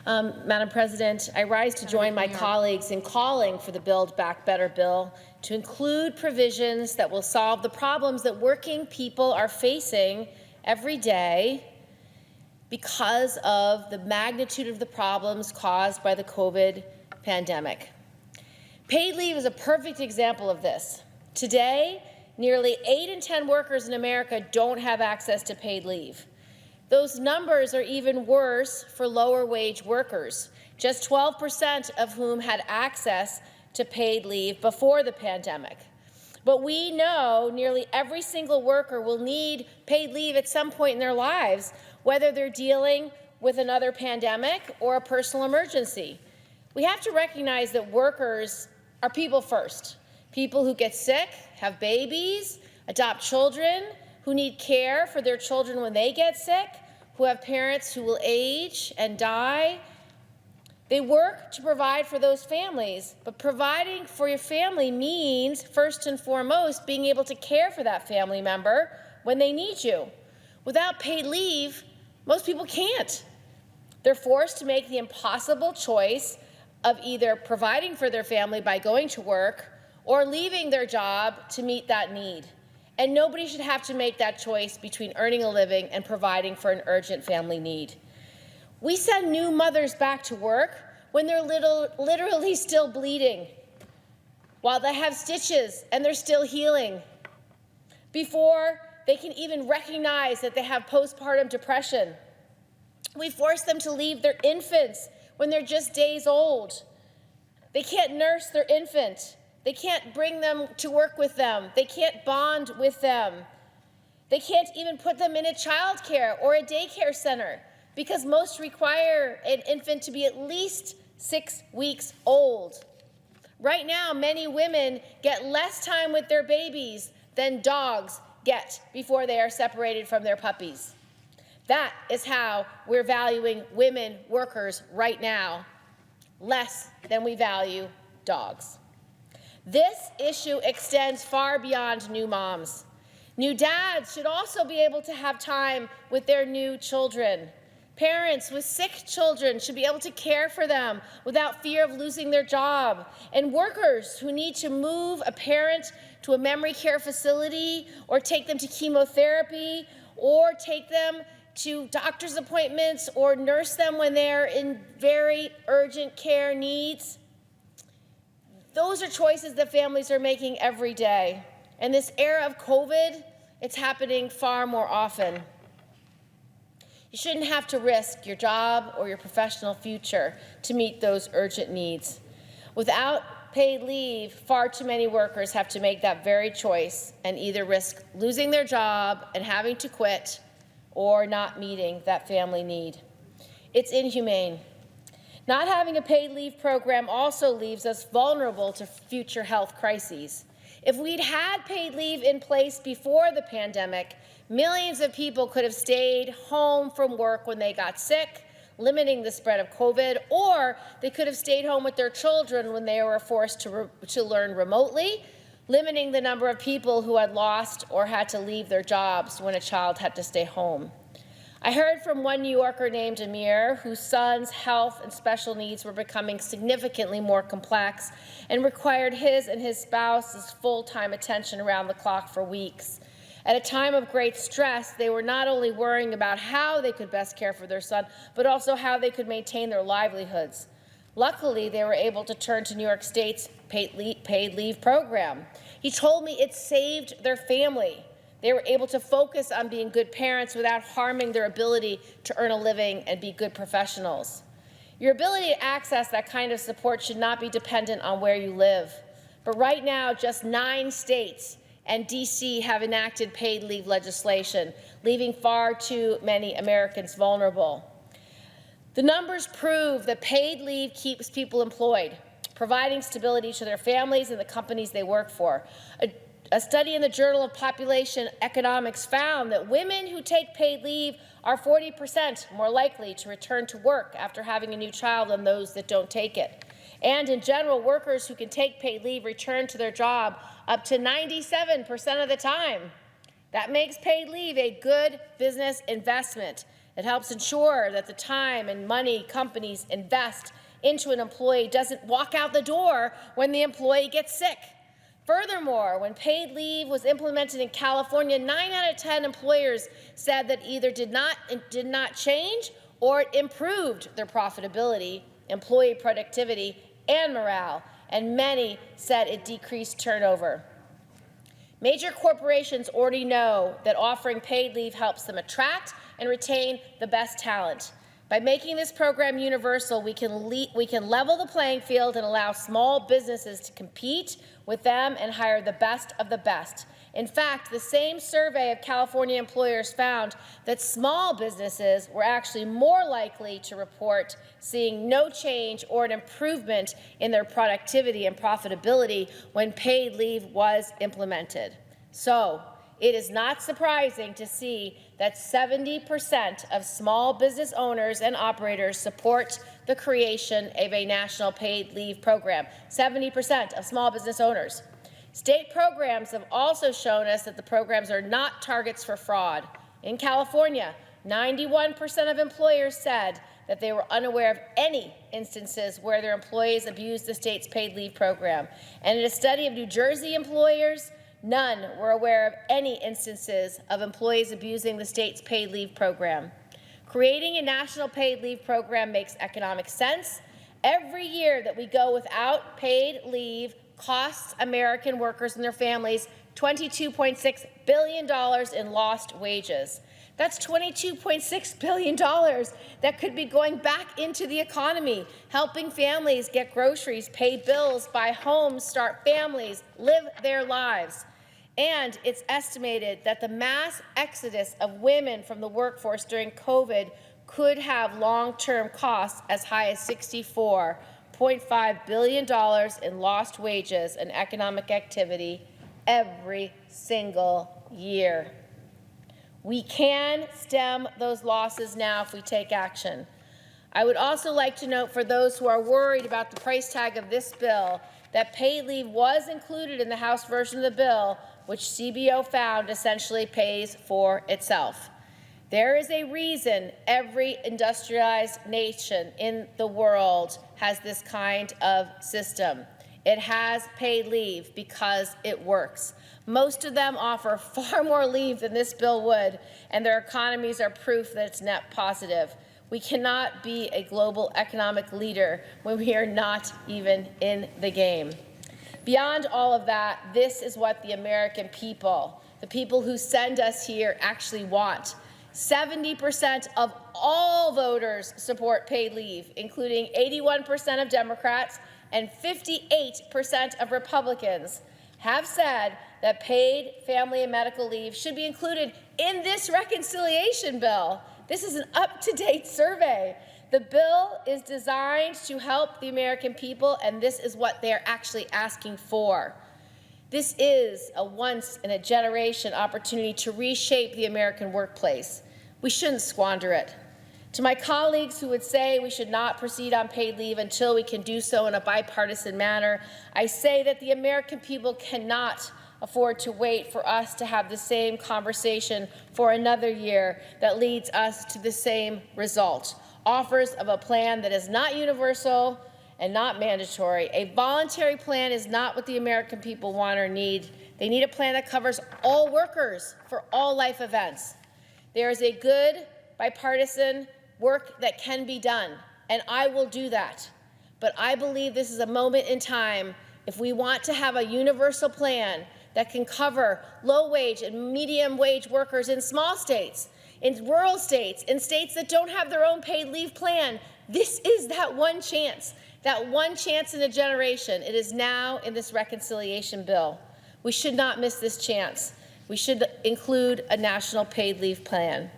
Madam President, I rise to join my colleagues in calling for the Build Back Better bill to include provisions that will solve the problems that working people are facing every day because of the magnitude of the problems caused by the COVID pandemic. Paid leave is a perfect example of this. Today, nearly 8 in 10 workers in America don't have access to paid leave. Those numbers are even worse for lower wage workers, just 12% of whom had access to paid leave before the pandemic. But we know nearly every single worker will need paid leave at some point in their lives, whether they're dealing with another pandemic or a personal emergency. We have to recognize that workers are people first. People who get sick, have babies, adopt children, who need care for their children when they get sick, who have parents who will age and die. They work to provide for those families, but providing for your family means, first and foremost, being able to care for that family member when they need you. Without paid leave, most people can't. They're forced to make the impossible choice of either providing for their family by going to work or leaving their job to meet that need. And nobody should have to make that choice between earning a living and providing for an urgent family need. We send new mothers back to work when they're literally still bleeding, while they have stitches and they're still healing, before they can even recognize that they have postpartum depression. We force them to leave their infants when they're just days old. They can't nurse their infant. They can't bring them to work with them. They can't bond with them. They can't even put them in a childcare or a daycare center because most require an infant to be at least 6 weeks old. Right now, many women get less time with their babies than dogs get before they are separated from their puppies. That is how we're valuing women workers right now, less than we value dogs. This issue extends far beyond new moms. New dads should also be able to have time with their new children. Parents with sick children should be able to care for them without fear of losing their job. And workers who need to move a parent to a memory care facility or take them to chemotherapy or take them to doctor's appointments or nurse them when they're in very urgent care needs. Those are choices that families are making every day. In this era of COVID, it's happening far more often. You shouldn't have to risk your job or your professional future to meet those urgent needs. Without paid leave, far too many workers have to make that very choice and either risk losing their job and having to quit or not meeting that family need. It's inhumane. Not having a paid leave program also leaves us vulnerable to future health crises. If we'd had paid leave in place before the pandemic, millions of people could have stayed home from work when they got sick, limiting the spread of COVID, or they could have stayed home with their children when they were forced to learn remotely, limiting the number of people who had lost or had to leave their jobs when a child had to stay home. I heard from one New Yorker named Amir, whose son's health and special needs were becoming significantly more complex and required his and his spouse's full-time attention around the clock for weeks. At a time of great stress, they were not only worrying about how they could best care for their son, but also how they could maintain their livelihoods. Luckily, they were able to turn to New York State's paid leave program. He told me it saved their family. They were able to focus on being good parents without harming their ability to earn a living and be good professionals. Your ability to access that kind of support should not be dependent on where you live. But right now, just 9 states and D.C. have enacted paid leave legislation, leaving far too many Americans vulnerable. The numbers prove that paid leave keeps people employed, providing stability to their families and the companies they work for. A study in the Journal of Population Economics found that women who take paid leave are 40% more likely to return to work after having a new child than those that don't take it. And in general, workers who can take paid leave return to their job up to 97% of the time. That makes paid leave a good business investment, It helps ensure that the time and money companies invest into an employee doesn't walk out the door when the employee gets sick. Furthermore, when paid leave was implemented in California, 9 out of 10 employers said that either did not change or it improved their profitability, employee productivity, and morale, and many said it decreased turnover. Major corporations already know that offering paid leave helps them attract and retain the best talent. By making this program universal, we can level the playing field and allow small businesses to compete with them and hire the best of the best. In fact, the same survey of California employers found that small businesses were actually more likely to report seeing no change or an improvement in their productivity and profitability when paid leave was implemented. So, it is not surprising to see that 70% of small business owners and operators support the creation of a national paid leave program. 70% of small business owners. State programs have also shown us that the programs are not targets for fraud. In California, 91% of employers said that they were unaware of any instances where their employees abused the state's paid leave program. And in a study of New Jersey employers, none were aware of any instances of employees abusing the state's paid leave program. Creating a national paid leave program makes economic sense. Every year that we go without paid leave costs American workers and their families $22.6 billion in lost wages. That's $22.6 billion that could be going back into the economy, helping families get groceries, pay bills, buy homes, start families, live their lives. And it's estimated that the mass exodus of women from the workforce during COVID could have long-term costs as high as $64.5 billion in lost wages and economic activity every single year. We can stem those losses now if we take action. I would also like to note for those who are worried about the price tag of this bill that paid leave was included in the House version of the bill, which CBO found essentially pays for itself. There is a reason every industrialized nation in the world has this kind of system. It has paid leave because it works. Most of them offer far more leave than this bill would, and their economies are proof that it's net positive. We cannot be a global economic leader when we are not even in the game. Beyond all of that, this is what the American people, the people who send us here, actually want. 70% of all voters support paid leave, including 81% of Democrats and 58% of Republicans have said that paid family and medical leave should be included in this reconciliation bill. This is an up-to-date survey. The bill is designed to help the American people, and this is what they're actually asking for. This is a once-in-a-generation opportunity to reshape the American workplace. We shouldn't squander it. To my colleagues who would say we should not proceed on paid leave until we can do so in a bipartisan manner, I say that the American people cannot afford to wait for us to have the same conversation for another year that leads us to the same result. Offers of a plan that is not universal and not mandatory. A voluntary plan is not what the American people want or need. They need a plan that covers all workers for all life events. There is a good bipartisan work that can be done, and I will do that. But I believe this is a moment in time if we want to have a universal plan that can cover low-wage and medium-wage workers in small states, in rural states, in states that don't have their own paid leave plan. This is that one chance in a generation. It is now in this reconciliation bill. We should not miss this chance. We should include a national paid leave plan.